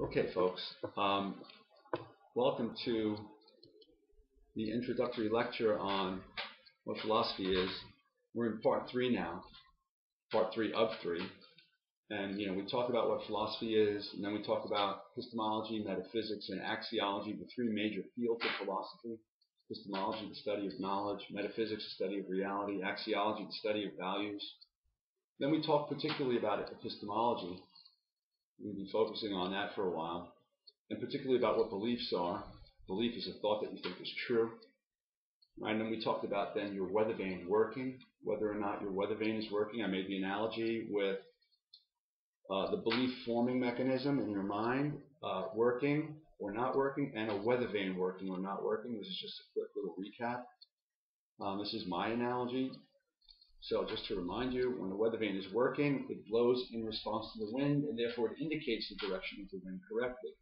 Okay, folks. Welcome to the introductory lecture on what philosophy is. We're in part three now, part three of three. And we talk about what philosophy is, and then we talk about epistemology, metaphysics, and axiology, the three major fields of philosophy. Epistemology, the study of knowledge; metaphysics, the study of reality; axiology, the study of values. Then we talk particularly about epistemology. We've been focusing on that for a while, and particularly about what beliefs are. Belief is a thought that you think is true. Right? And then we talked about then your weather vane working, whether or not your weather vane is working. I made the analogy with the belief forming mechanism in your mind working or not working, and a weather vane working or not working. This is just a quick little recap. This is my analogy. So just to remind you, when the weather vane is working, it blows in response to the wind, and therefore it indicates the direction of the wind correctly.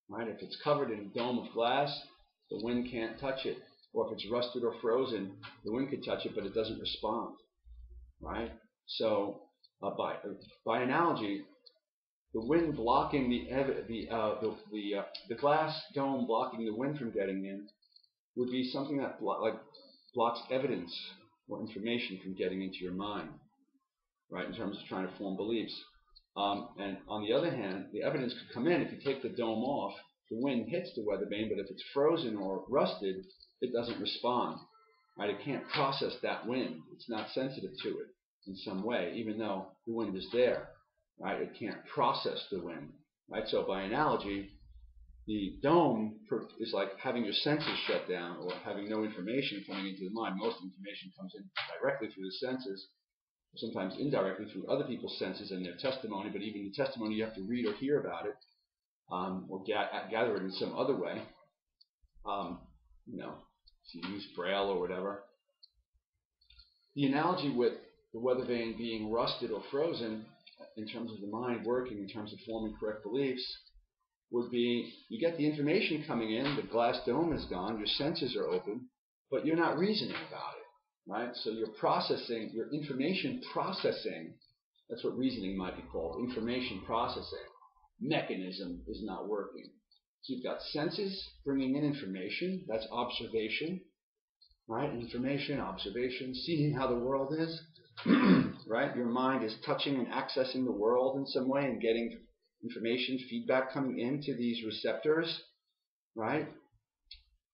Right? If it's covered in a dome of glass, the wind can't touch it. Or if it's rusted or frozen, the wind could touch it, but it doesn't respond. Right? So by analogy, the wind blocking the glass dome blocking the wind from getting in would be something that blocks evidence or information from getting into your mind. Right? In terms of trying to form beliefs. And on the other hand, the evidence could come in if you take the dome off. The wind hits the weather vane, but if it's frozen or rusted, it doesn't respond. Right? It can't process that wind. It's not sensitive to it in some way, even though the wind is there. Right? It can't process the wind. Right? So by analogy, the dome is like having your senses shut down or having no information coming into the mind. Most information comes in directly through the senses, sometimes indirectly through other people's senses and their testimony, but even the testimony you have to read or hear about it, or gather it in some other way. If you use Braille or whatever. The analogy with the weather vane being rusted or frozen, in terms of the mind working, in terms of forming correct beliefs, would be you get the information coming in, the glass dome is gone, your senses are open, but you're not reasoning about it. Right? So you're processing, your information processing, that's what reasoning might be called, information processing mechanism is not working. So you've got senses bringing in information, that's observation, right? Information, observation, seeing how the world is, right? Your mind is touching and accessing the world in some way and getting information, feedback coming into these receptors, right?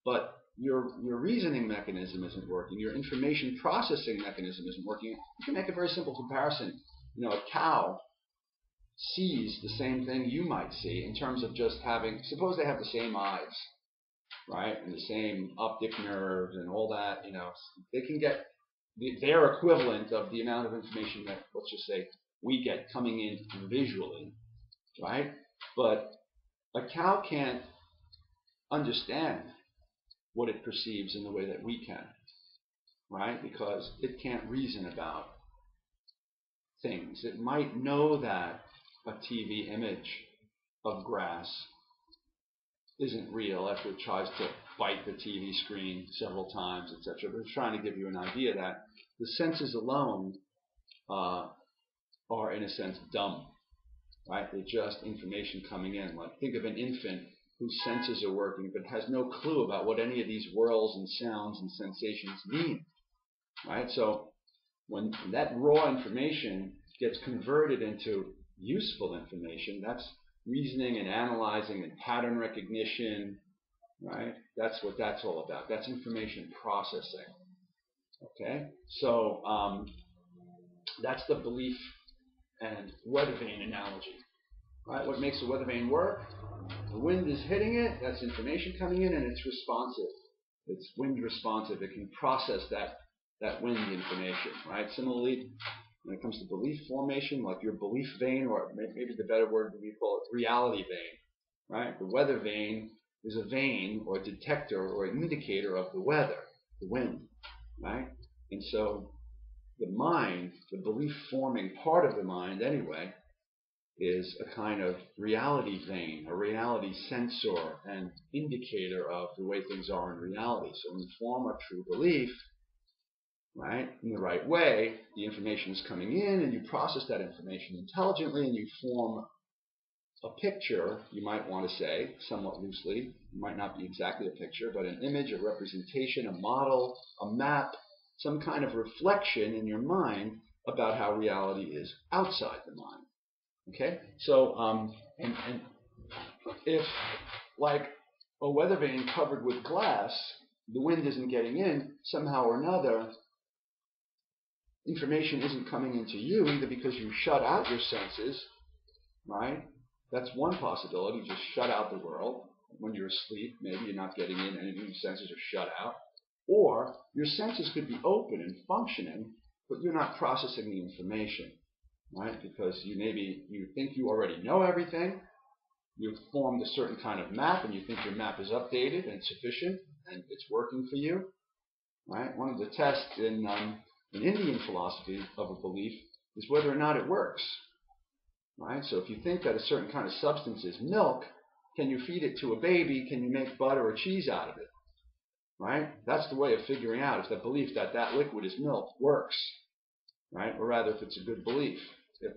But your reasoning mechanism isn't working. Your information processing mechanism isn't working. You can make a very simple comparison. A cow sees the same thing you might see in terms of just having, suppose they have the same eyes, right? And the same optic nerves and all that, they can get their equivalent of the amount of information that, let's just say, we get coming in visually, right? But a cow can't understand what it perceives in the way that we can, right? Because it can't reason about things. It might know that a TV image of grass isn't real after it tries to bite the TV screen several times, etc. But it's trying to give you an idea that the senses alone are, in a sense, dumb, right? They're just information coming in. Like, think of an infant whose senses are working but has no clue about what any of these whirls and sounds and sensations mean, right? So when that raw information gets converted into useful information, that's reasoning and analyzing and pattern recognition, right? That's what that's all about. That's information processing. Okay? So that's the belief and weather vane analogy. Right? What makes the weather vane work? The wind is hitting it, that's information coming in, and it's responsive. It's wind responsive. It can process that wind information, right? Similarly, when it comes to belief formation, like your belief vane, or maybe the better word would be called reality vane, right? The weather vane is a vane or a detector or an indicator of the weather, the wind, right? And so the mind, the belief forming part of the mind anyway, is a kind of reality vane, a reality sensor and indicator of the way things are in reality. So when you form a true belief, right, in the right way, the information is coming in and you process that information intelligently and you form a picture, you might want to say, somewhat loosely, it might not be exactly a picture, but an image, a representation, a model, a map, some kind of reflection in your mind about how reality is outside the mind. Okay? So, and if, like a weather vane covered with glass, the wind isn't getting in, somehow or another, information isn't coming into you, either because you shut out your senses, right? That's one possibility, just shut out the world. When you're asleep, maybe you're not getting in anything, your senses are shut out. Or your senses could be open and functioning, but you're not processing the information, right? Because you think you already know everything, you've formed a certain kind of map, and you think your map is updated and sufficient, and it's working for you, right? One of the tests in Indian philosophy of a belief is whether or not it works, right? So if you think that a certain kind of substance is milk, can you feed it to a baby? Can you make butter or cheese out of it, right? That's the way of figuring out if the belief that that liquid is milk works, right? Or rather, if it's a good belief,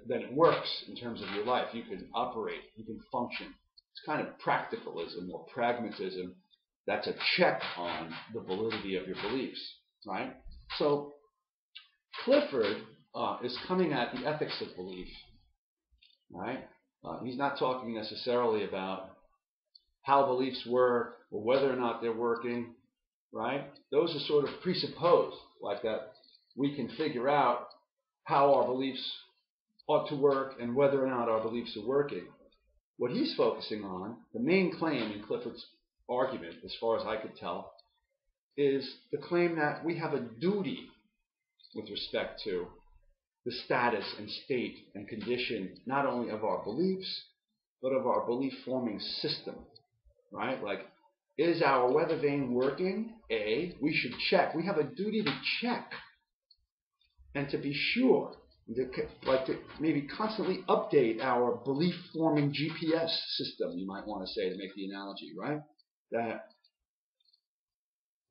then it works in terms of your life. You can operate, you can function. It's kind of practicalism or pragmatism. That's a check on the validity of your beliefs, right? So Clifford is coming at the ethics of belief, right? He's not talking necessarily about how beliefs work or whether or not they're working, right? Those are sort of presupposed, like that we can figure out how our beliefs ought to work and whether or not our beliefs are working. What he's focusing on, the main claim in Clifford's argument, as far as I could tell, is the claim that we have a duty with respect to the status and state and condition not only of our beliefs, but of our belief-forming system, right? Like, is our weather vane working? We should check. We have a duty to check and to be sure, to maybe constantly update our belief-forming GPS system, you might want to say, to make the analogy, right? That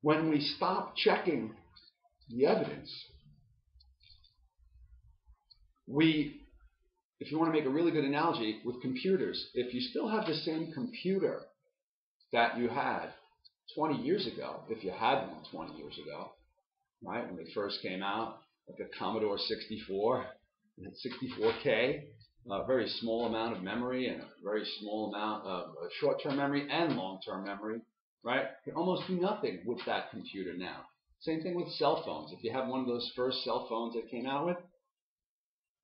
when we stop checking the evidence, if you want to make a really good analogy with computers, if you still have the same computer that you had 20 years ago, if you had one 20 years ago, right, when they first came out, like a Commodore 64, it had 64K, a very small amount of memory and a very small amount of short-term memory and long-term memory, right? You can almost do nothing with that computer now. Same thing with cell phones. If you have one of those first cell phones that came out with,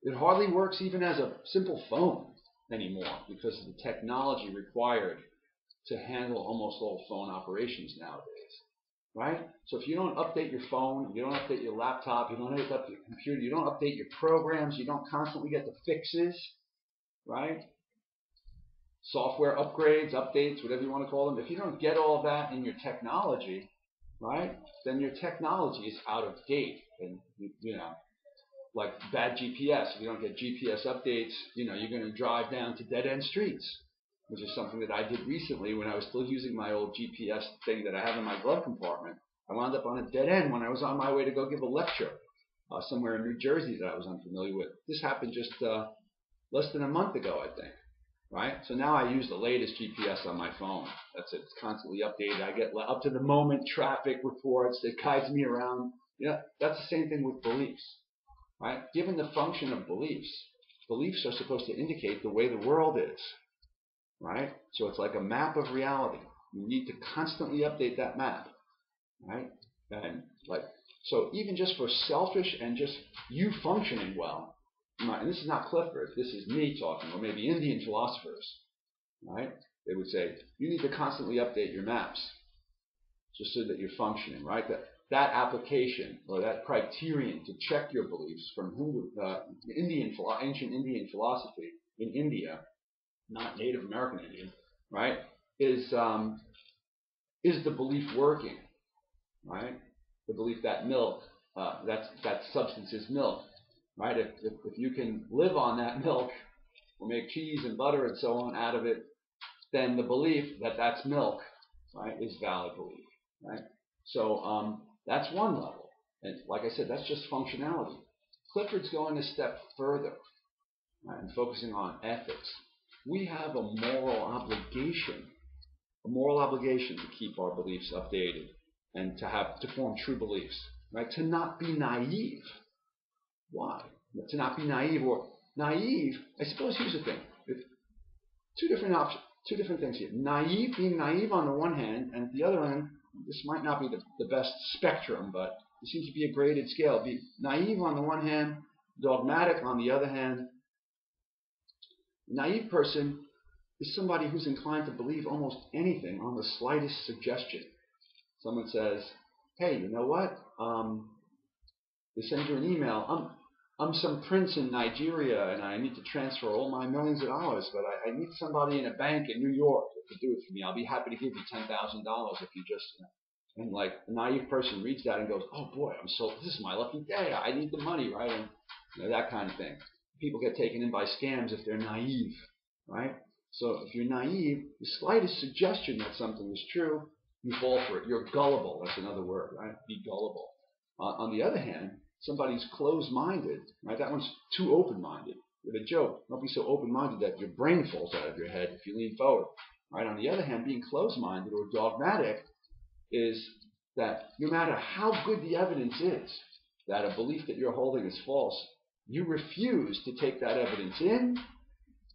it hardly works even as a simple phone anymore because of the technology required to handle almost all phone operations nowadays, right? So if you don't update your phone, you don't update your laptop, you don't update your computer, you don't update your programs, you don't constantly get the fixes, right? Software upgrades, updates, whatever you want to call them. If you don't get all of that in your technology, right, then your technology is out of date. And, like bad GPS. If you don't get GPS updates, you're going to drive down to dead-end streets, which is something that I did recently when I was still using my old GPS thing that I have in my glove compartment. I wound up on a dead end when I was on my way to go give a lecture somewhere in New Jersey that I was unfamiliar with. This happened just less than a month ago, I think. Right? So now I use the latest GPS on my phone. That's it. It's constantly updated. I get up to the moment traffic reports that guides me around. That's the same thing with beliefs. Right? Given the function of beliefs, beliefs are supposed to indicate the way the world is. Right? So it's like a map of reality. You need to constantly update that map. Right? And so even just for selfish and just you functioning well, and this is not Clifford, this is me talking, or maybe Indian philosophers, right? They would say, you need to constantly update your maps just so that you're functioning, right? That application or that criterion to check your beliefs from ancient Indian philosophy in India, not Native American Indian, right, is the belief working, right? The belief that milk, that substance is milk, right? If you can live on that milk or make cheese and butter and so on out of it, then the belief that that's milk, right, is valid belief, right? So that's one level. And like I said, that's just functionality. Clifford's going a step further, right, and focusing on ethics. we have a moral obligation to keep our beliefs updated and to form true beliefs, right? To not be naive. Why? To not be naive or naive. I suppose here's the thing: two different options, two different things here. Being naive on the one hand, and at the other end, this might not be the best spectrum, but it seems to be a graded scale. Be naive on the one hand, dogmatic on the other hand. A naive person is somebody who's inclined to believe almost anything on the slightest suggestion. Someone says, "Hey, you know what? They send you an email. I'm some prince in Nigeria, and I need to transfer all my millions of dollars, but I need somebody in a bank in New York to do it for me. I'll be happy to give you $10,000 if you just." And like a naive person reads that and goes, "Oh boy, this is my lucky day. I need the money, right?" And that kind of thing. People get taken in by scams if they're naive, right? So if you're naive, the slightest suggestion that something is true, you fall for it. You're gullible. That's another word, right? Be gullible. On the other hand, somebody's closed-minded, right? That one's too open-minded. With a joke, don't be so open-minded that your brain falls out of your head if you lean forward, right? On the other hand, being closed-minded or dogmatic is that no matter how good the evidence is that a belief that you're holding is false, you refuse to take that evidence in.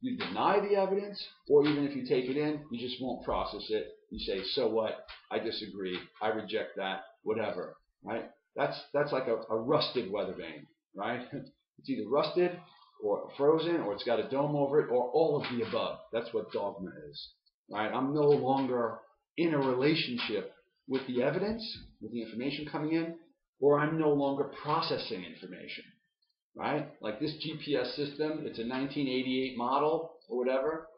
You deny the evidence, or even if you take it in, you just won't process it. You say, "So what? I disagree. I reject that. Whatever." Right? That's like a rusted weather vane, right? It's either rusted or frozen, or it's got a dome over it, or all of the above. That's what dogma is, right? I'm no longer in a relationship with the evidence, with the information coming in, or I'm no longer processing information, right? Like this GPS system, it's a 1988 model or whatever,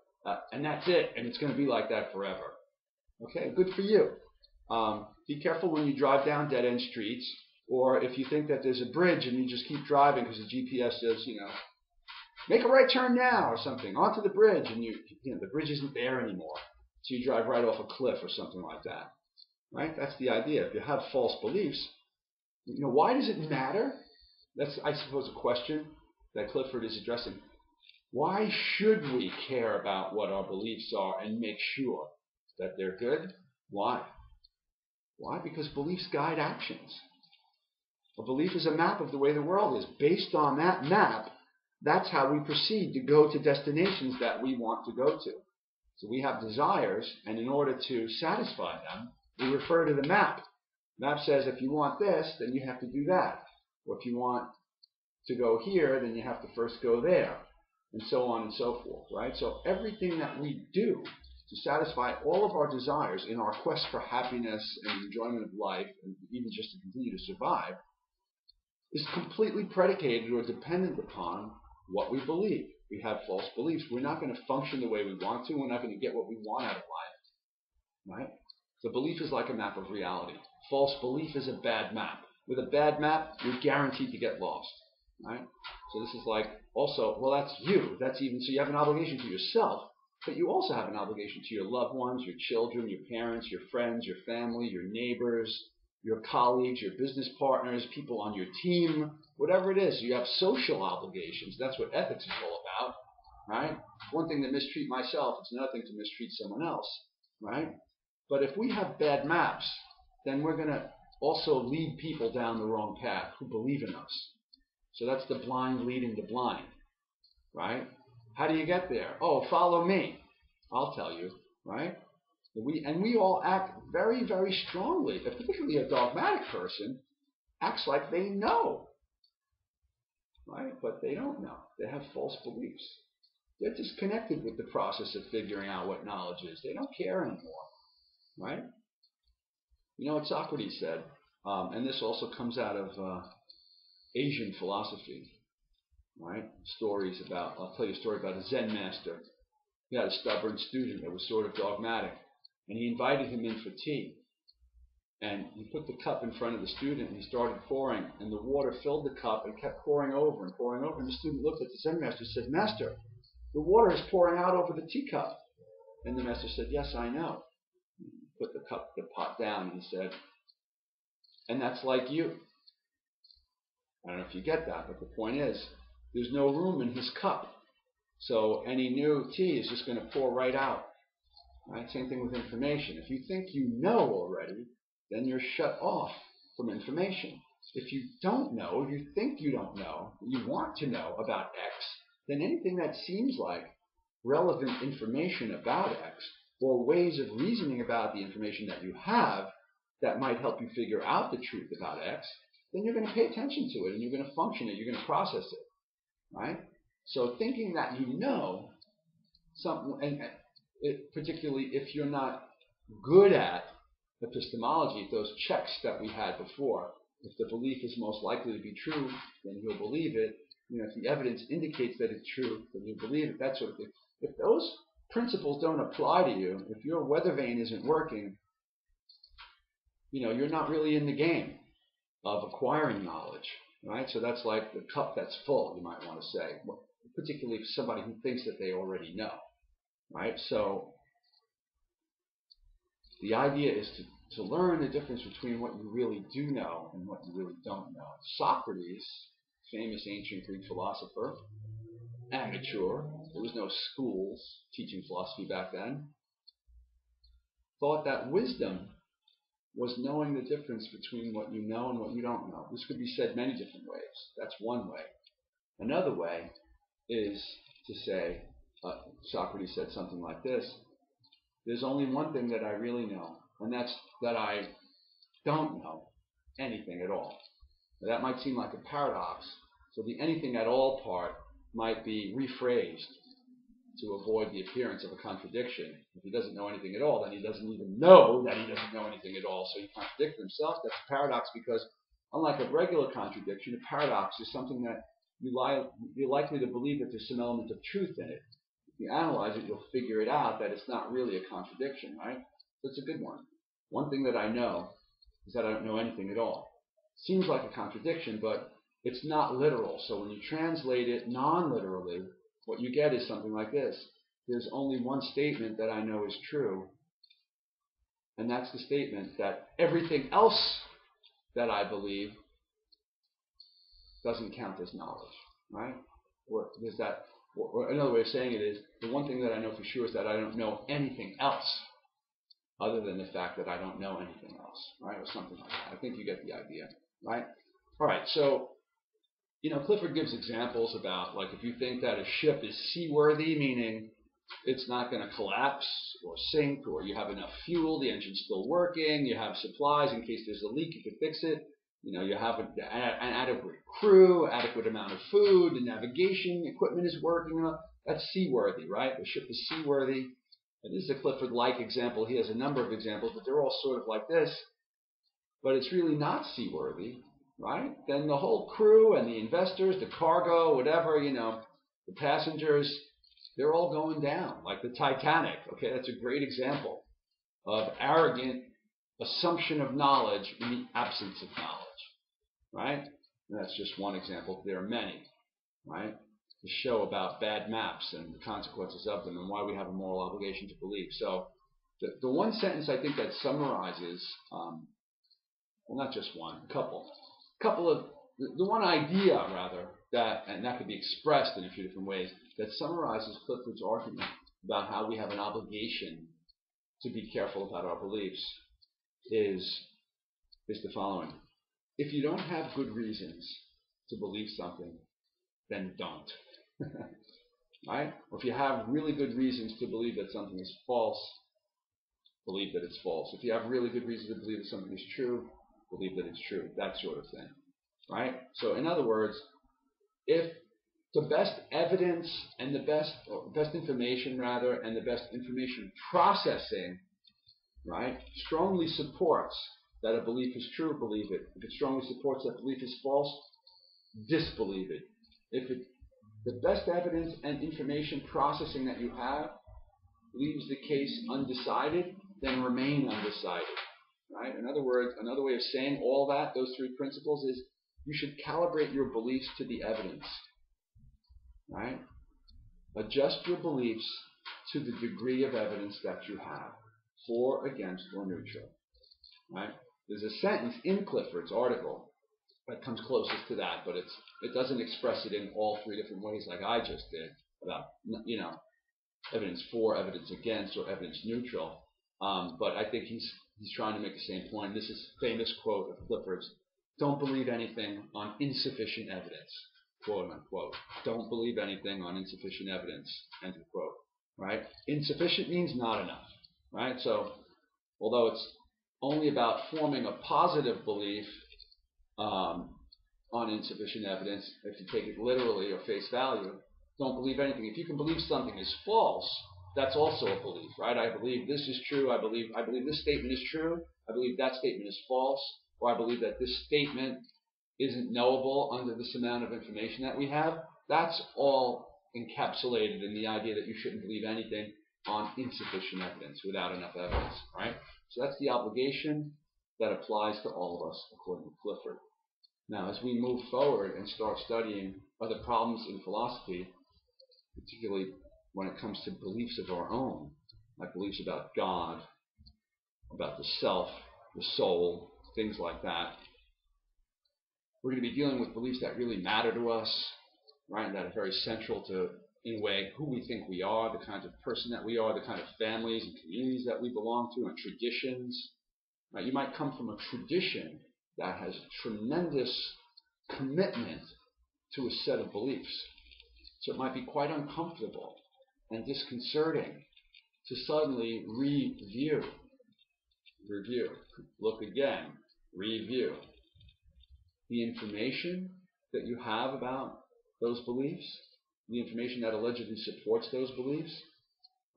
and that's it, and it's going to be like that forever. Okay, good for you. Be careful when you drive down dead-end streets, or if you think that there's a bridge and you just keep driving because the GPS says, make a right turn now or something, onto the bridge, and the bridge isn't there anymore. So you drive right off a cliff or something like that, right? That's the idea. If you have false beliefs, why does it matter? That's, I suppose, a question that Clifford is addressing. Why should we care about what our beliefs are and make sure that they're good? Why? Why? Because beliefs guide actions. A belief is a map of the way the world is. Based on that map, that's how we proceed to go to destinations that we want to go to. So we have desires, and in order to satisfy them, we refer to the map. The map says if you want this, then you have to do that. Or if you want to go here, then you have to first go there, and so on and so forth, right? So everything that we do to satisfy all of our desires in our quest for happiness and enjoyment of life, and even just to continue to survive, is completely predicated or dependent upon what we believe. We have false beliefs. We're not going to function the way we want to. We're not going to get what we want out of life, right? So belief is like a map of reality. False belief is a bad map. With a bad map, you're guaranteed to get lost, right? So this is like also, well, that's you. That's even, so you have an obligation to yourself, but you also have an obligation to your loved ones, your children, your parents, your friends, your family, your neighbors, your colleagues, your business partners, people on your team, whatever it is. You have social obligations. That's what ethics is all about, right? It's one thing to mistreat myself. It's another thing to mistreat someone else, right? But if we have bad maps, then we're going to also lead people down the wrong path who believe in us. So that's the blind leading the blind, right? How do you get there? Oh, follow me. I'll tell you, right? We all act very, very strongly. Particularly a dogmatic person acts like they know, right? But they don't know. They have false beliefs. They're disconnected with the process of figuring out what knowledge is. They don't care anymore, right? You know what Socrates said, and this also comes out of Asian philosophy, right? I'll tell you a story about a Zen master. He had a stubborn student that was sort of dogmatic, and he invited him in for tea. And he put the cup in front of the student, and he started pouring, and the water filled the cup and kept pouring over and pouring over. And the student looked at the Zen master and said, "Master, the water is pouring out over the teacup." And the master said, "Yes, I know." He put the pot down, and he said, "And that's like you." I don't know if you get that, but the point is, there's no room in his cup. So any new tea is just going to pour right out. Right? Same thing with information. If you think you know already, then you're shut off from information. If you don't know, you think you don't know, you want to know about X, then anything that seems like relevant information about X or ways of reasoning about the information that you have that might help you figure out the truth about X, then you're going to pay attention to it and you're going to function it, you're going to process it. Right? So thinking that you know something, and particularly if you're not good at epistemology, those checks that we had before, if the belief is most likely to be true, then you'll believe it. If the evidence indicates that it's true, then you believe it, that sort of thing. If those principles don't apply to you, if your weather vane isn't working, you're not really in the game of acquiring knowledge, right? So that's like the cup that's full, you might want to say, particularly for somebody who thinks that they already know, right? So the idea is to learn the difference between what you really do know and what you really don't know. Socrates, famous ancient Greek philosopher, amateur, there was no schools teaching philosophy back then, thought that wisdom was knowing the difference between what you know and what you don't know. This could be said many different ways. That's one way. Another way is to say, Socrates said something like this: there's only one thing that I really know, and that's that I don't know anything at all. Now, that might seem like a paradox. So the anything at all part might be rephrased to avoid the appearance of a contradiction. If he doesn't know anything at all, then he doesn't even know that he doesn't know anything at all. So he contradicts himself. That's a paradox because, unlike a regular contradiction, a paradox is something that you're likely to believe that there's some element of truth in it. If you analyze it, you'll figure it out that it's not really a contradiction, right? So it's a good one. One thing that I know is that I don't know anything at all. Seems like a contradiction, but it's not literal. So when you translate it non-literally, what you get is something like this: there's only one statement that I know is true, and that's the statement that everything else that I believe doesn't count as knowledge, right? Or there's that, or another way of saying it is, the one thing that I know for sure is that I don't know anything else other than the fact that I don't know anything else, right? Or something like that. I think you get the idea, right? All right, so Clifford gives examples about, like, if you think that a ship is seaworthy, meaning it's not going to collapse or sink, or you have enough fuel, the engine's still working, you have supplies in case there's a leak, you can fix it, you have an adequate crew, adequate amount of food, the navigation equipment is working, that's seaworthy, right? The ship is seaworthy. And this is a Clifford-like example. He has a number of examples, but they're all sort of like this. But it's really not seaworthy, right? Then the whole crew and the investors, the cargo, whatever, the passengers, they're all going down, like the Titanic. Okay, that's a great example of arrogant assumption of knowledge in the absence of knowledge, right? And that's just one example. There are many, right? The show about bad maps and the consequences of them and why we have a moral obligation to believe. So the one sentence I think that summarizes, well, not just one, a couple of, the one idea rather, that could be expressed in a few different ways, that summarizes Clifford's argument about how we have an obligation to be careful about our beliefs is the following. If you don't have good reasons to believe something, then don't. Right? Or if you have really good reasons to believe that something is false, believe that it's false. If you have really good reasons to believe that something is true, believe that it's true. That sort of thing. Right? So in other words, if the best evidence and the best information rather, and the best information processing, right, strongly supports that a belief is true, believe it. If it strongly supports that belief is false, disbelieve it. If the best evidence and information processing that you have leaves the case undecided, then remain undecided. Right? In other words, another way of saying all that, those three principles, is you should calibrate your beliefs to the evidence. Right? Adjust your beliefs to the degree of evidence that you have, for, against, or neutral. Right? There's a sentence in Clifford's article that comes closest to that, but it doesn't express it in all three different ways like I just did. about evidence for, evidence against, or evidence neutral. But I think he's trying to make the same point. This is a famous quote of Clifford's: "Don't believe anything on insufficient evidence," quote unquote. Don't believe anything on insufficient evidence, end of quote. Right? Insufficient means not enough. Right? So, although it's only about forming a positive belief on insufficient evidence, if you take it literally or face value, don't believe anything. If you can believe something is false, that's also a belief, right? I believe this is true. I believe this statement is true. I believe that statement is false. Or I believe that this statement isn't knowable under this amount of information that we have. That's all encapsulated in the idea that you shouldn't believe anything on insufficient evidence, without enough evidence, right? So that's the obligation that applies to all of us, according to Clifford. Now, as we move forward and start studying other problems in philosophy, particularly when it comes to beliefs of our own, like beliefs about God, about the self, the soul, things like that, we're going to be dealing with beliefs that really matter to us, right? And that are very central to, in a way, who we think we are, the kinds of person that we are, the kind of families and communities that we belong to, and traditions. Right? You might come from a tradition that has tremendous commitment to a set of beliefs. So it might be quite uncomfortable and disconcerting to suddenly review, look again, review the information that you have about those beliefs, the information that allegedly supports those beliefs,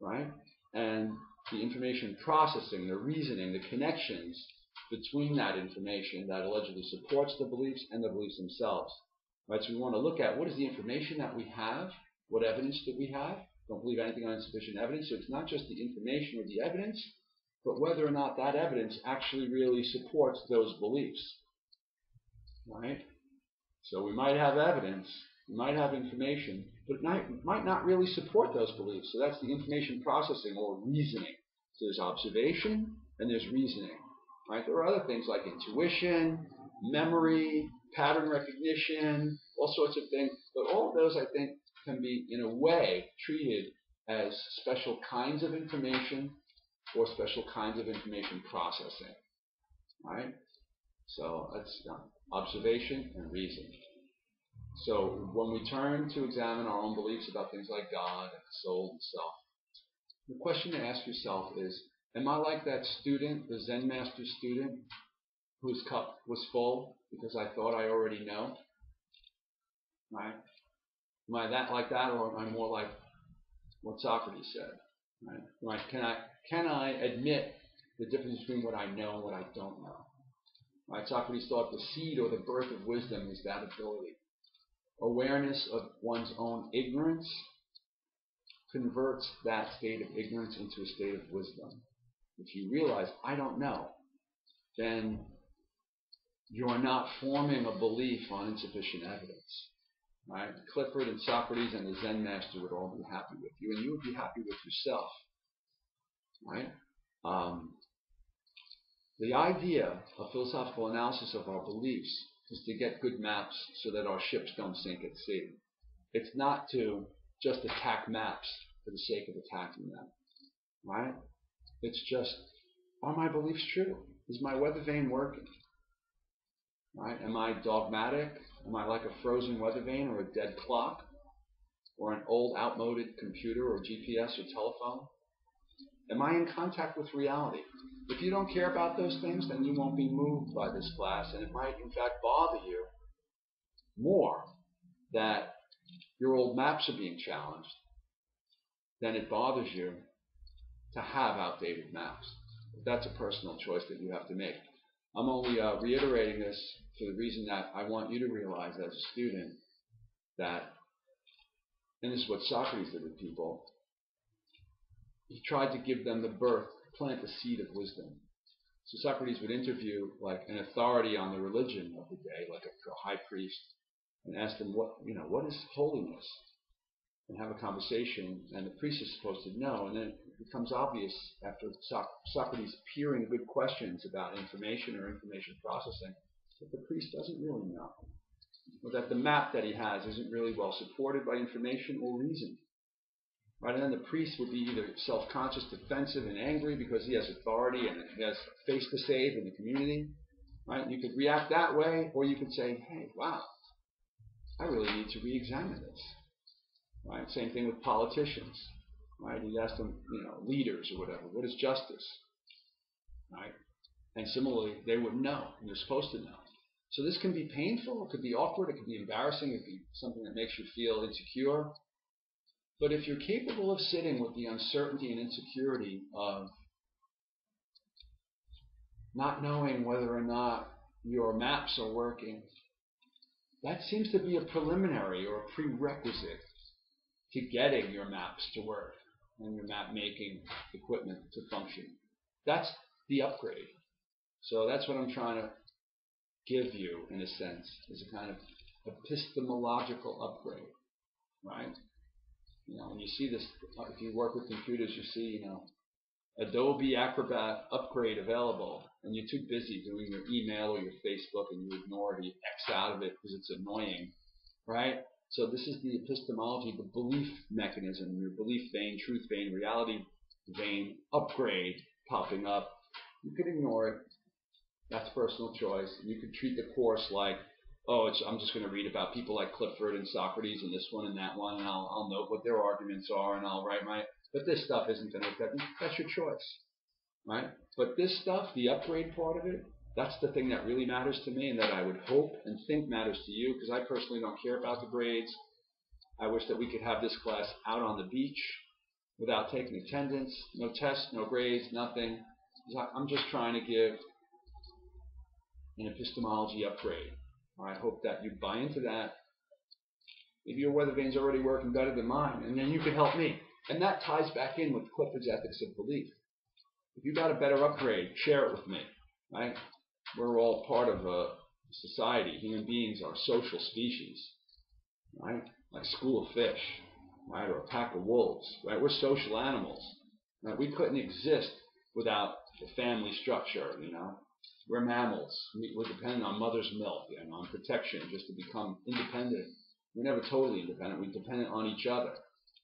right? And the information processing, the reasoning, the connections between that information that allegedly supports the beliefs and the beliefs themselves. Right? So we want to look at what is the information that we have, what evidence do we have. Don't believe anything on insufficient evidence. So it's not just the information or the evidence, but whether or not that evidence actually really supports those beliefs. Right? So we might have evidence, we might have information, but it might not really support those beliefs. So that's the information processing or reasoning. So there's observation and there's reasoning. Right? There are other things like intuition, memory, pattern recognition, all sorts of things. But all of those, I think, can be, in a way, treated as special kinds of information or special kinds of information processing. Right? So that's observation and reason. So when we turn to examine our own beliefs about things like God and the soul and self, the question to ask yourself is, am I like that student, the Zen master student, whose cup was full because I thought I already know? Right? Am I like that, or am I more like what Socrates said? Right? Can I admit the difference between what I know and what I don't know? Right? Socrates thought the seed or the birth of wisdom is that ability. Awareness of one's own ignorance converts that state of ignorance into a state of wisdom. If you realize, I don't know, then you're not forming a belief on insufficient evidence. Right? Clifford and Socrates and the Zen master would all be happy with you, and you would be happy with yourself. Right? The idea of philosophical analysis of our beliefs is to get good maps so that our ships don't sink at sea. It's not to just attack maps for the sake of attacking them. Right? It's just, are my beliefs true? Is my weather vane working? Right? Am I dogmatic? Am I like a frozen weather vane or a dead clock? Or an old outmoded computer or GPS or telephone? Am I in contact with reality? If you don't care about those things, then you won't be moved by this class, and it might in fact bother you more that your old maps are being challenged than it bothers you to have outdated maps. But that's a personal choice that you have to make. I'm only reiterating this for the reason that I want you to realize as a student that, and this is what Socrates did with people, he tried to give them the birth, plant the seed of wisdom. So Socrates would interview like an authority on the religion of the day, like a high priest, and ask them what is holiness, and have a conversation. And the priest is supposed to know, and then it becomes obvious after Socrates peering good questions about information or information processing that the priest doesn't really know, or that the map that he has isn't really well supported by information or reason. right? And then the priest would be either self-conscious, defensive, and angry because he has authority and he has face to save in the community, right? You could react that way, or you could say, hey, wow, I really need to re-examine this, right? Same thing with politicians, right? You'd ask them, leaders or whatever, what is justice, right? And similarly, they would know, and they're supposed to know. So this can be painful, it could be awkward, it could be embarrassing, it could be something that makes you feel insecure. But if you're capable of sitting with the uncertainty and insecurity of not knowing whether or not your maps are working, that seems to be a preliminary or a prerequisite to getting your maps to work and your map making equipment to function. That's the upgrade. So that's what I'm trying to give you, in a sense, is a kind of epistemological upgrade, right? When you see this, if you work with computers, you see, Adobe Acrobat upgrade available, and you're too busy doing your email or your Facebook, and you ignore it, you X out of it because it's annoying, right? So this is the epistemology, the belief mechanism, your belief vein, truth vein, reality vein, upgrade popping up. You could ignore it. That's personal choice. You could treat the course like, I'm just going to read about people like Clifford and Socrates and this one and that one, and I'll note what their arguments are, and I'll write but this stuff isn't going to affect me. That's your choice, right? But this stuff, the upgrade part of it, that's the thing that really matters to me, and that I would hope and think matters to you, because I personally don't care about the grades. I wish that we could have this class out on the beach without taking attendance, no tests, no grades, nothing. I'm just trying to give an epistemology upgrade. I hope that you buy into that. Maybe your weather vane's already working better than mine, and then you can help me. And that ties back in with Clifford's ethics of belief. If you got a better upgrade, share it with me, right? We're all part of a society. Human beings are social species, right? Like a school of fish, right? Or a pack of wolves, right? We're social animals, right? We couldn't exist without the family structure, We're mammals. We're dependent on mother's milk, on protection just to become independent. We're never totally independent. We're dependent on each other.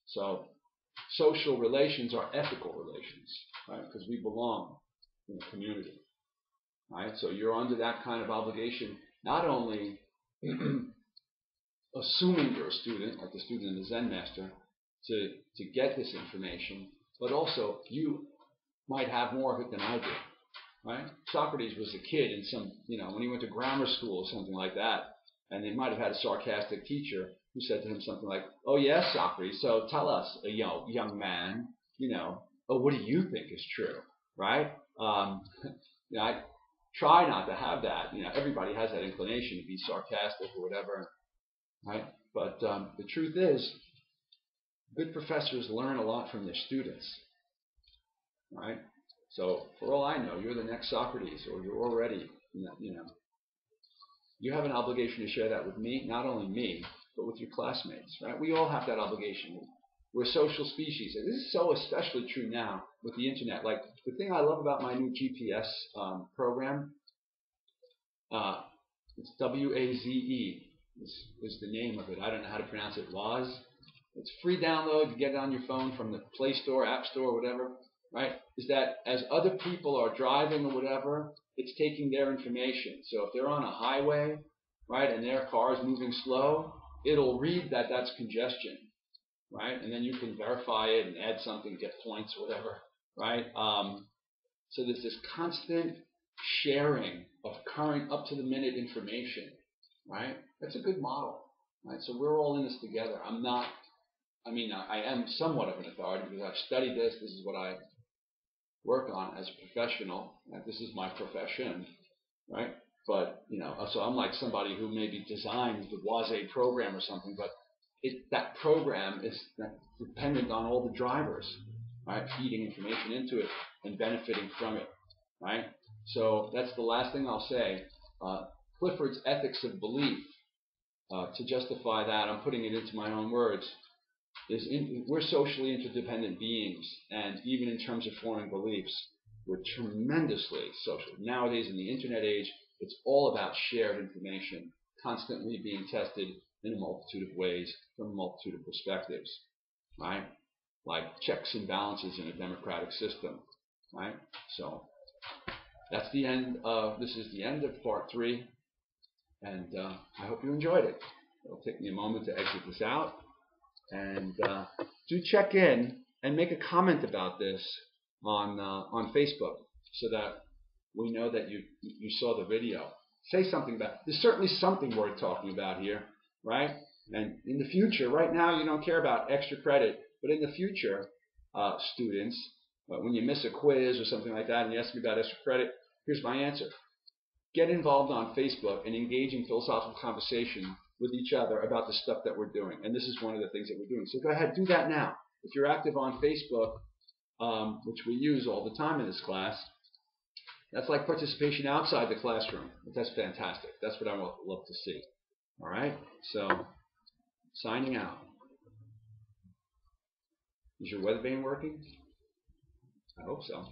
So social relations are ethical relations, right? Because we belong in a community, right? So you're under that kind of obligation, not only assuming you're a student, like the student in the Zen master, to get this information, but also you might have more of it than I did. Right? Socrates was a kid in when he went to grammar school or something like that, and they might have had a sarcastic teacher who said to him something like, "Oh yes, Socrates, so tell us, young man, what do you think is true?" Right? I try not to have that. Everybody has that inclination to be sarcastic or whatever, right? But the truth is, good professors learn a lot from their students, right? So for all I know, you're the next Socrates, or you're already, you have an obligation to share that with me, not only me, but with your classmates, right? We all have that obligation. We're a social species. And this is so especially true now with the internet. Like, the thing I love about my new GPS program, it's WAZE is the name of it. I don't know how to pronounce it. WAZ. It's free download. You get it on your phone from the Play Store, App Store, whatever. Right, is that as other people are driving or whatever, it's taking their information. So if they're on a highway, right, and their car is moving slow, it'll read that that's congestion, right? And then you can verify it and add something, get points, whatever, right? So there's this constant sharing of current, up-to-the-minute information, right? That's a good model, right? So we're all in this together. I am somewhat of an authority because I've studied this. This is what I work on as a professional. This is my profession, right? But, so I'm like somebody who maybe designed the WAZE program or something, but that program is dependent on all the drivers, right? Feeding information into it and benefiting from it, right? So that's the last thing I'll say. Clifford's ethics of belief, to justify that, I'm putting it into my own words, we're socially interdependent beings, and even in terms of forming beliefs, we're tremendously social. Nowadays, in the internet age, it's all about shared information, constantly being tested in a multitude of ways from a multitude of perspectives, right? like checks and balances in a democratic system, right? So that's the end of this is the end of part 3, and I hope you enjoyed it. It'll take me a moment to exit this out, and do check in and make a comment about this on Facebook so that we know that you saw the video. Say something about it. There's certainly something worth talking about here, right? And in the future, right now you don't care about extra credit, but in the future, students, when you miss a quiz or something like that and you ask me about extra credit, here's my answer. Get involved on Facebook and engage in philosophical conversation with each other about the stuff that we're doing. And this is one of the things that we're doing. So go ahead, do that now. If you're active on Facebook, which we use all the time in this class, that's like participation outside the classroom. That's fantastic. That's what I would love to see. All right? So, signing out. Is your weather vane working? I hope so.